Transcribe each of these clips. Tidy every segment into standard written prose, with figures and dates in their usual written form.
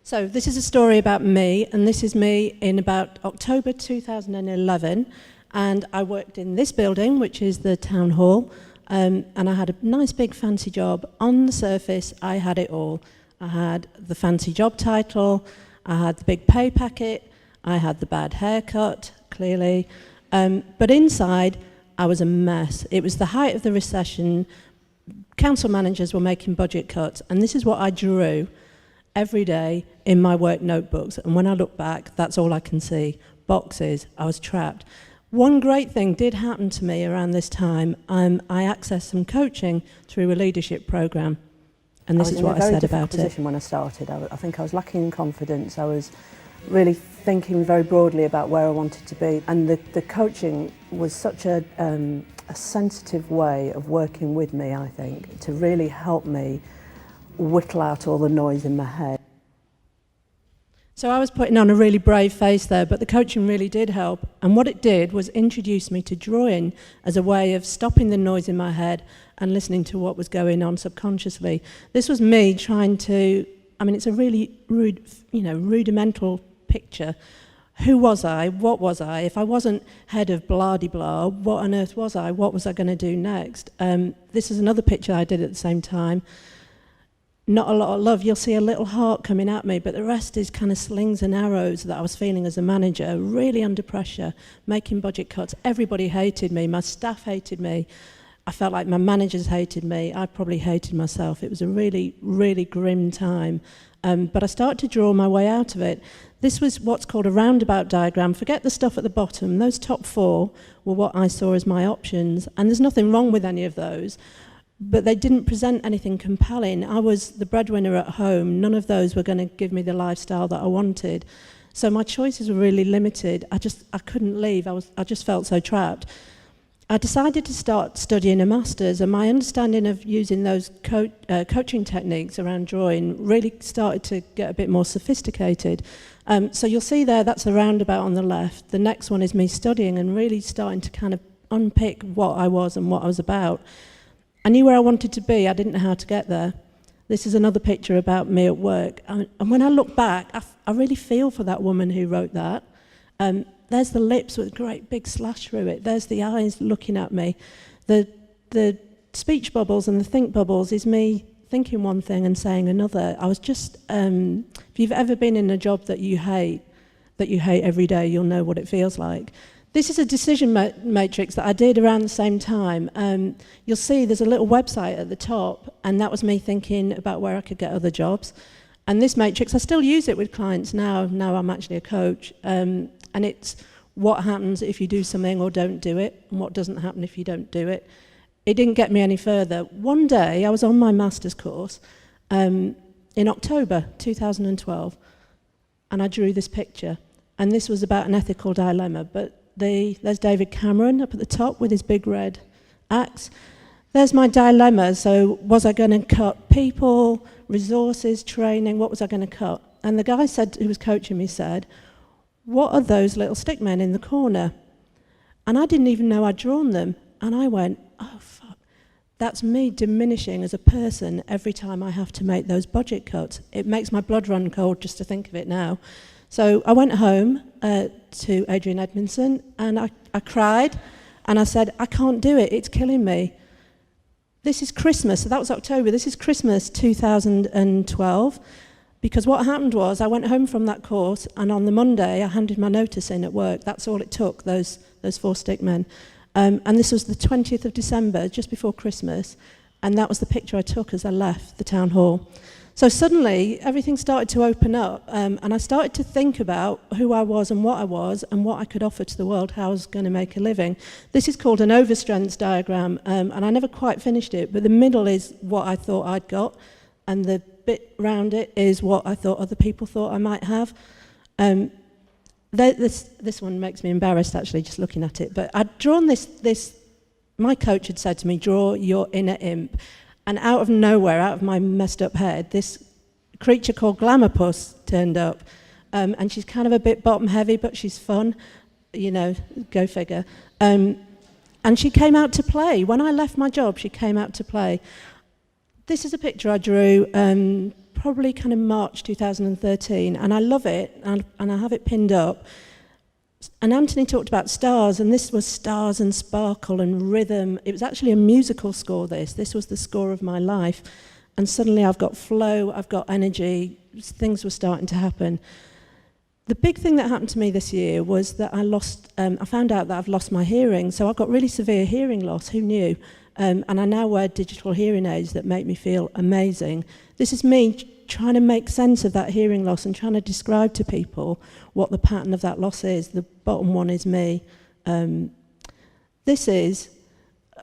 So this is a story about me, and this is me in about October 2011, and I worked in this building, which is the town hall, and I had a nice big fancy job. On the surface, I had it all. I had the fancy job title, I had the big pay packet, I had the bad haircut, clearly, but inside, I was a mess. It was the height of the recession. Council managers were making budget cuts, and this is what I drew every day in my work notebooks. And when I look back, that's all I can see. Boxes. I was trapped. One great thing did happen to me around this time. I accessed some coaching through a leadership program. And this is what I said about it. Position when I started. I think I was lacking in confidence. I was really thinking very broadly about where I wanted to be. And the coaching was such a sensitive way of working with me, I think, to really help me whittle out all the noise in my head. So I was putting on a really brave face there, but the coaching really did help. And what it did was introduce me to drawing as a way of stopping the noise in my head and listening to what was going on subconsciously. This was me trying to, it's a really rudimental picture. Who was I? What was I? If I wasn't head of blah-de-blah, what on earth was I? What was I going to do next? This is another picture I did at the same time. Not a lot of love. You'll see a little heart coming at me, but the rest is kind of slings and arrows that I was feeling as a manager, really under pressure, making budget cuts. Everybody hated me. My staff hated me. I felt like my managers hated me. I probably hated myself. It was a really, really grim time. But I started to draw my way out of it. This was what's called a roundabout diagram. Forget the stuff at the bottom. Those top four were what I saw as my options, and there's nothing wrong with any of those. But they didn't present anything compelling. I was the breadwinner at home. None of those were going to give me the lifestyle that I wanted. So my choices were really limited. I couldn't leave. I just felt so trapped. I decided to start studying a master's, and my understanding of using those coaching techniques around drawing really started to get a bit more sophisticated. So you'll see there, that's the roundabout on the left. The next one is me studying and really starting to kind of unpick what I was and what I was about. I knew where I wanted to be. I didn't know how to get there. This is another picture about me at work. And when I look back, I really feel for that woman who wrote that. There's the lips with a great big slash through it. There's the eyes looking at me. The speech bubbles and the think bubbles is me thinking one thing and saying another. I was just, if you've ever been in a job that you hate every day, you'll know what it feels like. This is a decision matrix that I did around the same time. You'll see there's a little website at the top, and that was me thinking about where I could get other jobs. And this matrix, I still use it with clients now. Now I'm actually a coach. And it's what happens if you do something or don't do it, and what doesn't happen if you don't do it. It didn't get me any further. One day, I was on my master's course in October 2012, and I drew this picture. And this was about an ethical dilemma, but there's David Cameron up at the top with his big red axe. There's my dilemma. So was I going to cut people, resources, training? What was I going to cut? And the guy who was coaching me said, what are those little stick men in the corner? And I didn't even know I'd drawn them. And I went, oh, fuck. That's me diminishing as a person every time I have to make those budget cuts. It makes my blood run cold just to think of it now. So I went home to Adrian Edmondson, and I cried, and I said, I can't do it, it's killing me. This is Christmas, so that was October, this is Christmas 2012, because what happened was I went home from that course, and on the Monday I handed my notice in at work. That's all it took, those four stick men. And this was the 20th of December, just before Christmas, and that was the picture I took as I left the town hall. So suddenly, everything started to open up, and I started to think about who I was and what I could offer to the world, how I was going to make a living. This is called an overstrengths diagram, and I never quite finished it, but the middle is what I thought I'd got, and the bit round it is what I thought other people thought I might have. This one makes me embarrassed, actually, just looking at it, but I'd drawn this, my coach had said to me, draw your inner imp. And out of nowhere, out of my messed up head, this creature called Glamourpuss turned up. And she's kind of a bit bottom heavy, but she's fun, go figure. And she came out to play. When I left my job, she came out to play. This is a picture I drew probably kind of March 2013, and I love it, and I have it pinned up. And Anthony talked about stars, and this was stars and sparkle and rhythm. It was actually a musical score, this was the score of my life. And suddenly I've got flow, I've got energy, things were starting to happen. The big thing that happened to me this year was that I found out that I've lost my hearing. So I've got really severe hearing loss, who knew? And I now wear digital hearing aids that make me feel amazing. This is me trying to make sense of that hearing loss and trying to describe to people what the pattern of that loss is. The bottom one is me. This is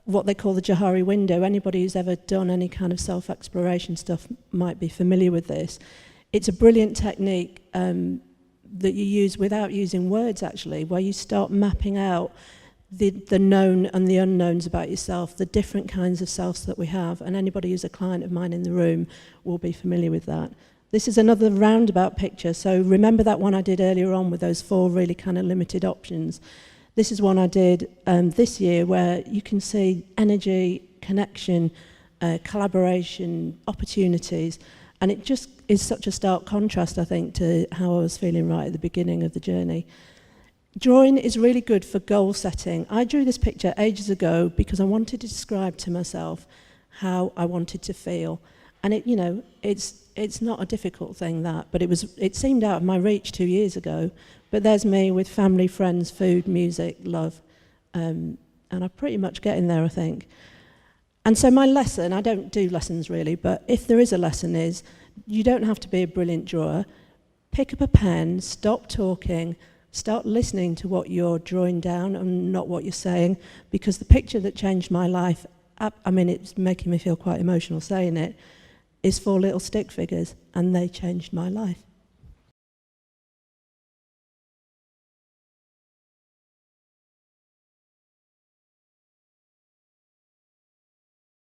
what they call the Johari window. Anybody who's ever done any kind of self-exploration stuff might be familiar with this. It's a brilliant technique that you use without using words, actually, where you start mapping out the known and the unknowns about yourself, the different kinds of selves that we have, and anybody who's a client of mine in the room will be familiar with that. This is another roundabout picture, so remember that one I did earlier on with those 4 really kind of limited options. This is one I did this year where you can see energy, connection, collaboration, opportunities, and it just is such a stark contrast, I think, to how I was feeling right at the beginning of the journey. Drawing is really good for goal setting. I drew this picture ages ago because I wanted to describe to myself how I wanted to feel. And it's not a difficult thing, that, but it seemed out of my reach 2 years ago. But there's me with family, friends, food, music, love. And I'm pretty much getting there, I think. And so my lesson, I don't do lessons really, but if there is a lesson, is you don't have to be a brilliant drawer. Pick up a pen, stop talking, start listening to what you're drawing down and not what you're saying, because the picture that changed my life, I mean, it's making me feel quite emotional saying it, is 4 little stick figures, and they changed my life.